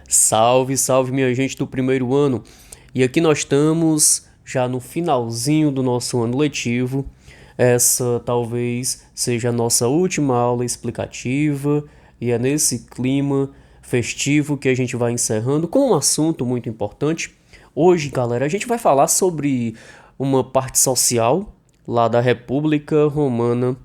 Salve, salve, minha gente do primeiro ano. E aqui nós estamos já no finalzinho do nosso ano letivo. Essa talvez seja a nossa última aula explicativa, e é nesse clima festivo que a gente vai encerrando com um assunto muito importante. Hoje, galera, a gente vai falar sobre uma parte social lá da República Romana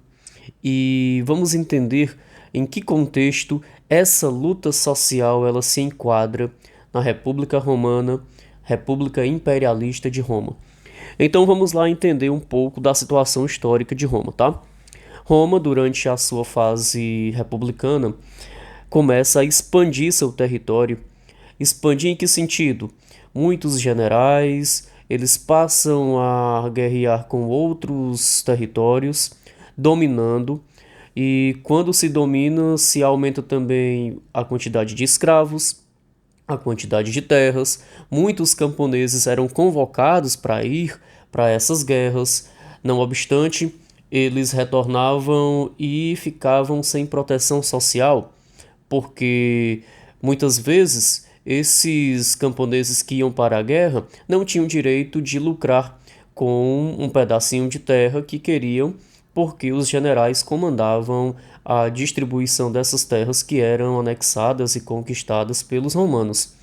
e vamos entender em que contexto essa luta social ela se enquadra na República Romana, República Imperialista de Roma. Então vamos lá entender um pouco da situação histórica de Roma, tá? Roma, durante a sua fase republicana, começa a expandir seu território. Expandir em que sentido? Muitos generais, eles passam a guerrear com outros territórios, dominando, e quando se domina, se aumenta também a quantidade de escravos, a quantidade de terras. Muitos camponeses eram convocados para ir para essas guerras. Não obstante, eles retornavam e ficavam sem proteção social, porque muitas vezes esses camponeses que iam para a guerra não tinham direito de lucrar com um pedacinho de terra que queriam, porque os generais comandavam a distribuição dessas terras que eram anexadas e conquistadas pelos romanos.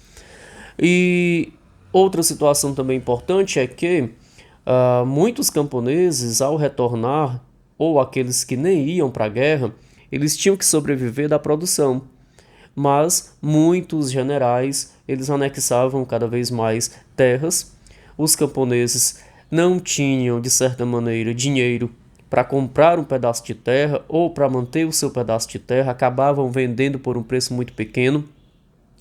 E outra situação também importante é que muitos camponeses, ao retornar, ou aqueles que nem iam para a guerra, eles tinham que sobreviver da produção. Mas muitos generais, eles anexavam cada vez mais terras. Os camponeses não tinham, de certa maneira, dinheiro para comprar um pedaço de terra ou para manter o seu pedaço de terra, acabavam vendendo por um preço muito pequeno.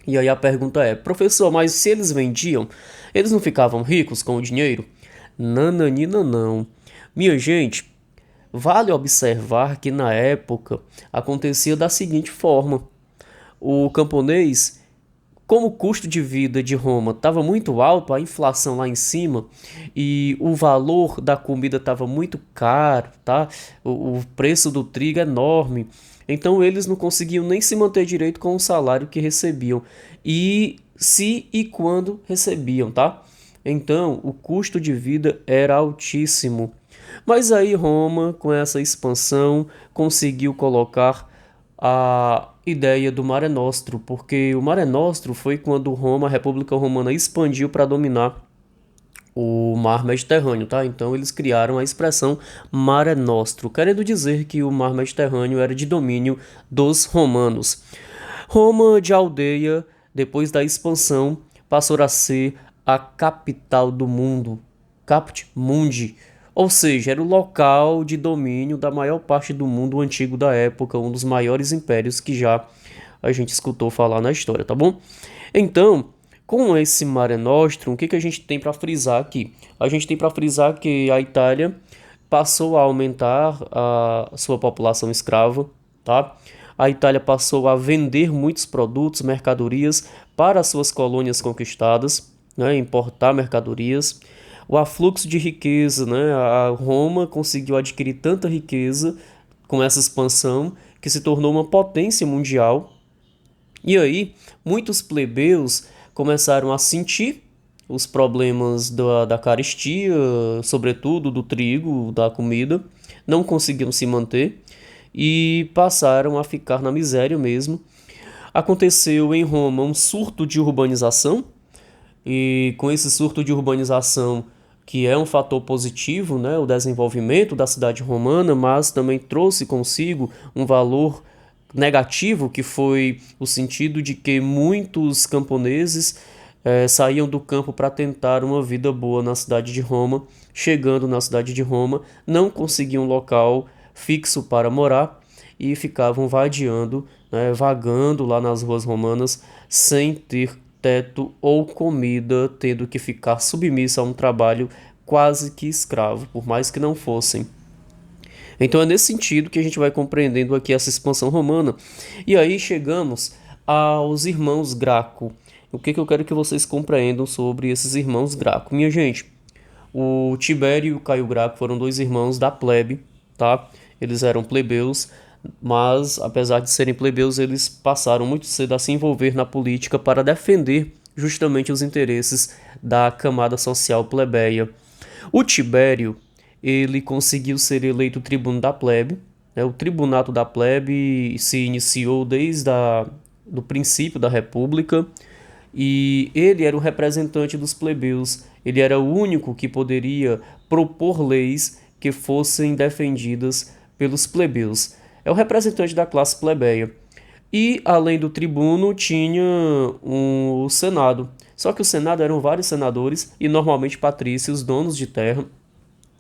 E aí a pergunta é: professor, mas se eles vendiam, eles não ficavam ricos com o dinheiro? Nananina não. Minha gente, vale observar que na época acontecia da seguinte forma: o camponês, como o custo de vida de Roma estava muito alto, a inflação lá em cima e o valor da comida estava muito caro, tá? O preço do trigo é enorme. Então eles não conseguiam nem se manter direito com o salário que recebiam. E se e quando recebiam, tá? Então o custo de vida era altíssimo. Mas aí Roma, com essa expansão, conseguiu colocar a ideia do Mare Nostrum, porque o Mare Nostrum foi quando Roma, a República Romana, expandiu para dominar o Mar Mediterrâneo, tá? Então eles criaram a expressão Mare Nostrum, querendo dizer que o Mar Mediterrâneo era de domínio dos romanos. Roma de aldeia, depois da expansão, passou a ser a capital do mundo, Caput Mundi, ou seja, era o local de domínio da maior parte do mundo antigo da época, um dos maiores impérios que já a gente escutou falar na história, tá bom? Então, com esse Mare Nostrum, o que a gente tem para frisar aqui? A gente tem para frisar que a Itália passou a aumentar a sua população escrava, tá? A Itália passou a vender muitos produtos, mercadorias para as suas colônias conquistadas, né? Importar mercadorias. O afluxo de riqueza, né? A Roma conseguiu adquirir tanta riqueza com essa expansão que se tornou uma potência mundial. E aí, muitos plebeus começaram a sentir os problemas da carestia, sobretudo do trigo, da comida, não conseguiam se manter e passaram a ficar na miséria mesmo. Aconteceu em Roma um surto de urbanização, e com esse surto de urbanização, que é um fator positivo, né, o desenvolvimento da cidade romana, mas também trouxe consigo um valor negativo, que foi o sentido de que muitos camponeses saíam do campo para tentar uma vida boa na cidade de Roma. Chegando na cidade de Roma, não conseguiam um local fixo para morar e ficavam vadiando, né, vagando lá nas ruas romanas sem ter teto ou comida, tendo que ficar submissa a um trabalho quase que escravo, por mais que não fossem. Então é nesse sentido que a gente vai compreendendo aqui essa expansão romana. E aí chegamos aos irmãos Graco. O que eu quero que vocês compreendam sobre esses irmãos Graco? Minha gente, o Tibério e o Caio Graco foram dois irmãos da plebe, tá? Eles eram plebeus mas apesar de serem plebeus, eles passaram muito cedo a se envolver na política para defender justamente os interesses da camada social plebeia. O Tibério, ele conseguiu ser eleito tribuno da plebe, né? O tribunato da plebe se iniciou desde do princípio da República e ele era o representante dos plebeus. Ele era o único que poderia propor leis que fossem defendidas pelos plebeus. É o representante da classe plebeia. E, além do tribuno, tinha o Senado. Só que o Senado eram vários senadores e normalmente patrícios, donos de terra.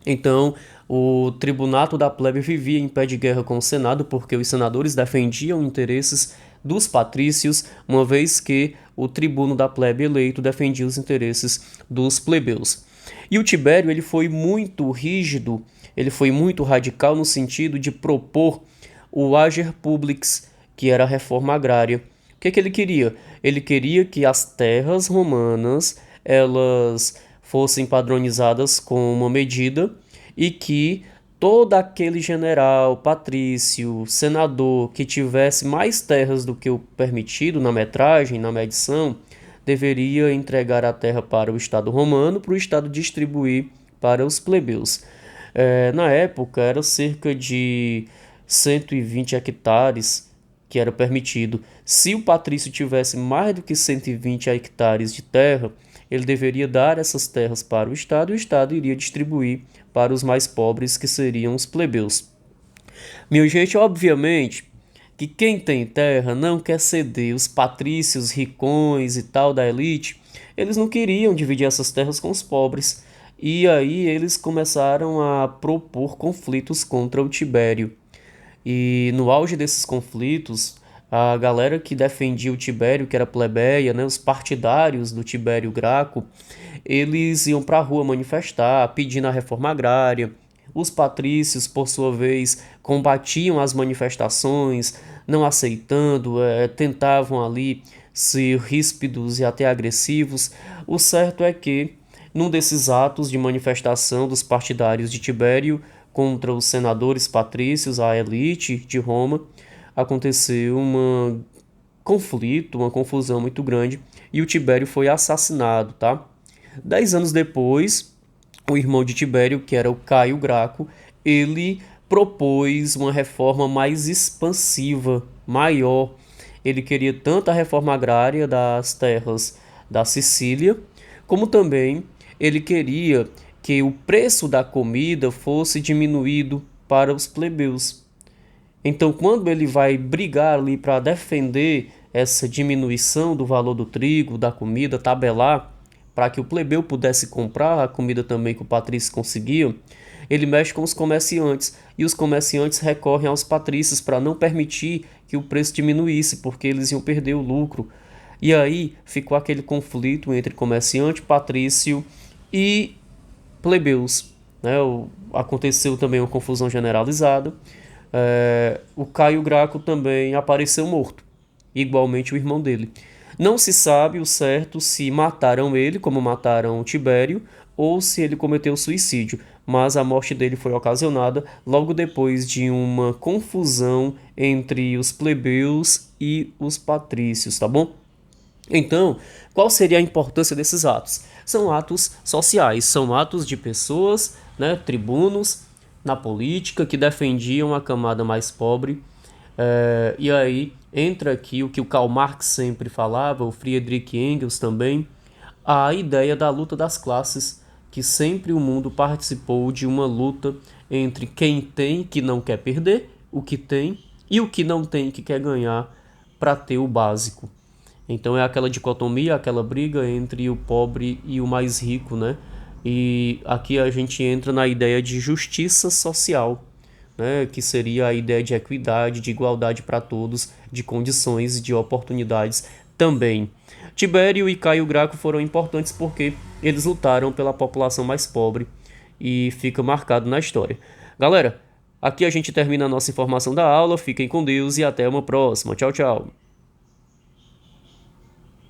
Então, o tribunato da plebe vivia em pé de guerra com o Senado, porque os senadores defendiam interesses dos patrícios, uma vez que o tribuno da plebe eleito defendia os interesses dos plebeus. E o Tibério ele foi muito rígido, ele foi muito radical no sentido de propor o Ager Publics, que era a reforma agrária. O que ele queria? Ele queria que as terras romanas elas fossem padronizadas com uma medida e que todo aquele general, patrício, senador que tivesse mais terras do que o permitido na metragem, na medição, deveria entregar a terra para o Estado romano, para o Estado distribuir para os plebeus. Na época era cerca de 120 hectares que era permitido. Se o patrício tivesse mais do que 120 hectares de terra, ele deveria dar essas terras para o Estado e o Estado iria distribuir para os mais pobres, que seriam os plebeus. Minha gente, obviamente que quem tem terra não quer ceder. Os patrícios, ricões e tal da elite, eles não queriam dividir essas terras com os pobres. E aí eles começaram a propor conflitos contra o Tibério. E no auge desses conflitos, a galera que defendia o Tibério, que era plebeia, né, os partidários do Tibério Graco, eles iam para a rua manifestar, pedindo a reforma agrária. Os patrícios, por sua vez, combatiam as manifestações, não aceitando, tentavam ali ser ríspidos e até agressivos. O certo é que, num desses atos de manifestação dos partidários de Tibério contra os senadores patrícios, a elite de Roma, aconteceu um conflito, uma confusão muito grande e o Tibério foi assassinado, tá? 10 anos depois, o irmão de Tibério, que era o Caio Graco, ele propôs uma reforma mais expansiva, maior. Ele queria tanto a reforma agrária das terras da Sicília, como também ele queria que o preço da comida fosse diminuído para os plebeus. Então, quando ele vai brigar ali para defender essa diminuição do valor do trigo, da comida, tabelar, para que o plebeu pudesse comprar a comida também que o patrício conseguia, ele mexe com os comerciantes, e os comerciantes recorrem aos patrícios para não permitir que o preço diminuísse, porque eles iam perder o lucro. E aí ficou aquele conflito entre comerciante, patrício e plebeus, né? Aconteceu também uma confusão generalizada. O Caio Graco também apareceu morto, igualmente o irmão dele. Não se sabe o certo se mataram ele, como mataram Tibério, ou se ele cometeu suicídio, mas a morte dele foi ocasionada logo depois de uma confusão entre os plebeus e os patrícios, tá bom? Então, qual seria a importância desses atos? São atos sociais, são atos de pessoas, né, tribunos, na política, que defendiam a camada mais pobre. E aí entra aqui o que o Karl Marx sempre falava, o Friedrich Engels também, a ideia da luta das classes, que sempre o mundo participou de uma luta entre quem tem, que não quer perder o que tem, e o que não tem, que quer ganhar para ter o básico. Então é aquela dicotomia, aquela briga entre o pobre e o mais rico, né? E aqui a gente entra na ideia de justiça social, né? Que seria a ideia de equidade, de igualdade para todos, de condições e de oportunidades também. Tibério e Caio Graco foram importantes porque eles lutaram pela população mais pobre e fica marcado na história. Galera, aqui a gente termina a nossa informação da aula. Fiquem com Deus e até uma próxima. Tchau, tchau.